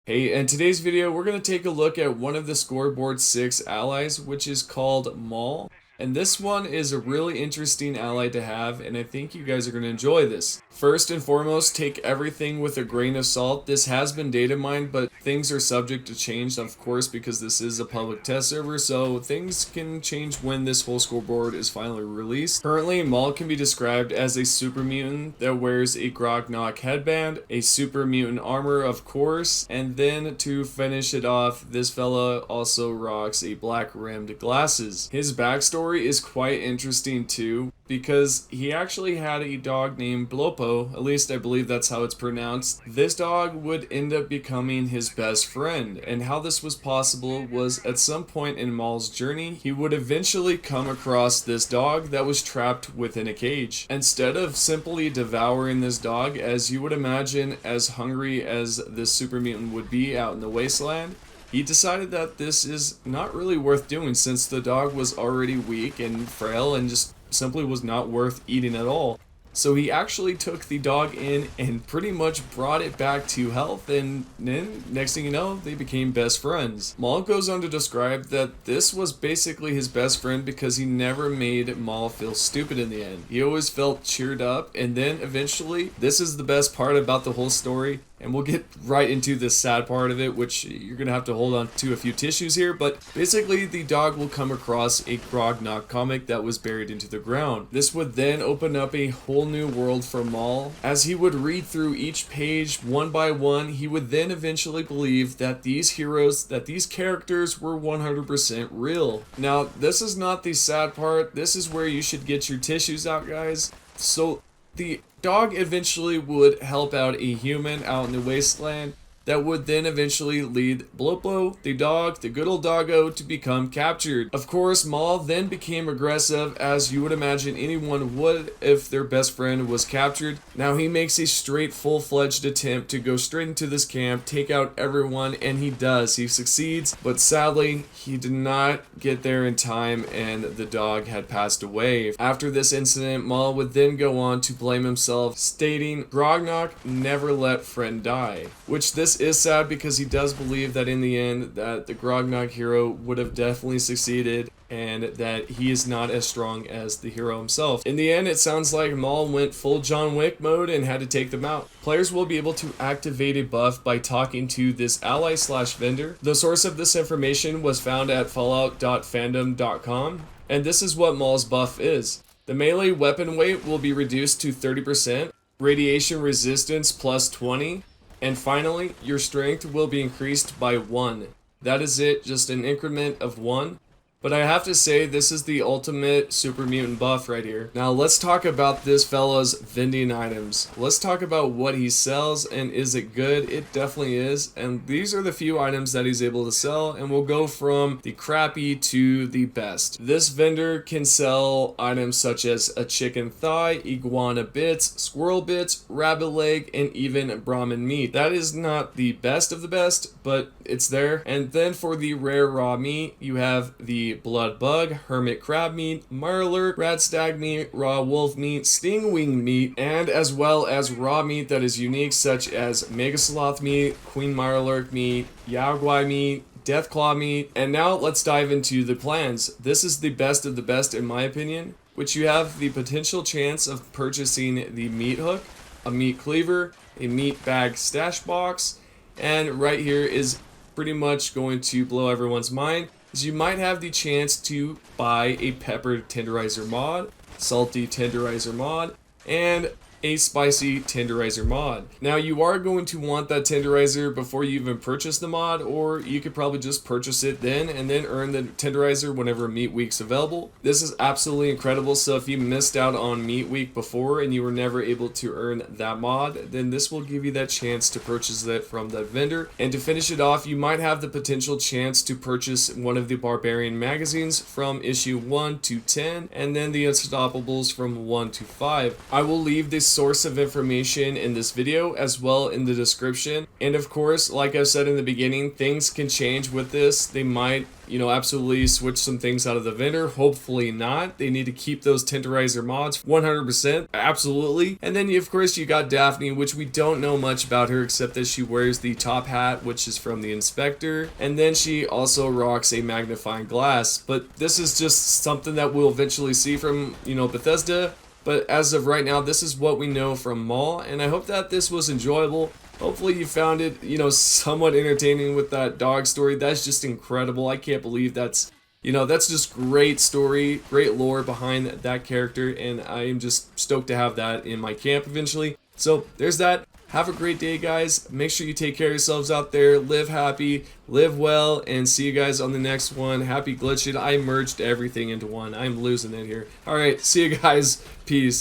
Hey, in today's video, we're going to take a look at one of the Scoreboard 6 allies, which is called Maul. And this one is a really interesting ally to have, and I think you guys are going to enjoy this. First and foremost, take everything with a grain of salt. This has been data mined, but things are subject to change, of course, because this is a public test server, so things can change when this whole scoreboard is finally released. Currently, Maul can be described as a super mutant that wears a Grognak headband, a super mutant armor, of course, and then to finish it off, this fella also rocks a black rimmed glasses. His backstory is quite interesting too, because he actually had a dog named Blopo, at least I believe that's how it's pronounced. This dog would end up becoming his best friend, and how this was possible was at some point in Maul's journey, he would eventually come across this dog that was trapped within a cage. Instead of simply devouring this dog, as you would imagine as hungry as this super mutant would be out in the wasteland, he decided that this is not really worth doing since the dog was already weak and frail and just simply was not worth eating at all. So he actually took the dog in and pretty much brought it back to health, and then next thing you know, they became best friends. Maul goes on to describe that this was basically his best friend because he never made Maul feel stupid in the end. He always felt cheered up, and then eventually, this is the best part about the whole story, and we'll get right into the sad part of it, which you're going to have to hold on to a few tissues here, but basically the dog will come across a Grognak comic that was buried into the ground. This would then open up a whole new world for Maul. As he would read through each page one by one, he would then eventually believe that these heroes, that these characters were 100% real. Now, this is not the sad part. This is where you should get your tissues out, guys. So, the dog eventually would help out a human out in the wasteland that would then eventually lead Blopo, the dog, the good old doggo, to become captured. Of course, Maul then became aggressive, as you would imagine anyone would if their best friend was captured. Now he makes a straight full-fledged attempt to go straight into this camp, take out everyone, and he does. He succeeds, but sadly, he did not get there in time and the dog had passed away. After this incident, Maul would then go on to blame himself, stating, "Grognak never let friend die," which this is sad because he does believe that in the end that the Grognak hero would have definitely succeeded and that he is not as strong as the hero himself. In the end, it sounds like Maul went full John Wick mode and had to take them out. Players will be able to activate a buff by talking to this ally/vendor. The source of this information was found at fallout.fandom.com, and this is what Maul's buff is. The melee weapon weight will be reduced to 30%, radiation resistance plus 20, and finally, your strength will be increased by 1. That is it, just an increment of 1. But I have to say, this is the ultimate super mutant buff right here. Now let's talk about this fella's vending items. Let's talk about what he sells, and is it good? It definitely is. And these are the few items that he's able to sell, and we'll go from the crappy to the best. This vendor can sell items such as a chicken thigh, iguana bits, squirrel bits, rabbit leg, and even Brahmin meat. That is not the best of the best, but it's there. And then for the rare raw meat, you have the blood bug, hermit crab meat, mirelurk, rat stag meat, raw wolf meat, stingwing meat, and as well as raw meat that is unique, such as mega sloth meat, queen mirelurk meat, yaguai meat, deathclaw meat. And now let's dive into the plans. This is the best of the best in my opinion, which you have the potential chance of purchasing the meat hook, a meat cleaver, a meat bag stash box, and right here is pretty much going to blow everyone's mind, is you might have the chance to buy a pepper tenderizer mod, salty tenderizer mod, and a spicy tenderizer mod. Now you are going to want that tenderizer before you even purchase the mod, or you could probably just purchase it then and then earn the tenderizer whenever Meat Week's available. This is absolutely incredible, so if you missed out on Meat Week before and you were never able to earn that mod, then this will give you that chance to purchase it from that vendor. And to finish it off, you might have the potential chance to purchase one of the Barbarian magazines from issue 1 to 10, and then the Unstoppables from 1 to 5. I will leave this source of information in this video as well in the description. And of course, like I said in the beginning, things can change with this. They might, you know, absolutely switch some things out of the vendor. Hopefully not. They need to keep those Tenderizer mods 100%. Absolutely. And then, of course, you got Daphne, which we don't know much about her except that she wears the top hat, which is from the inspector. And then she also rocks a magnifying glass. But this is just something that we'll eventually see from, you know, Bethesda. But as of right now, this is what we know from Maul. And I hope that this was enjoyable. Hopefully you found it, you know, somewhat entertaining with that dog story. That's just incredible. I can't believe that's, you know, that's just great story, great lore behind that character, and I am just stoked to have that in my camp eventually. So there's that. Have a great day, guys. Make sure you take care of yourselves out there. Live happy, live well, and see you guys on the next one. Happy glitching. I merged everything into one. I'm losing it here. All right, see you guys. Peace.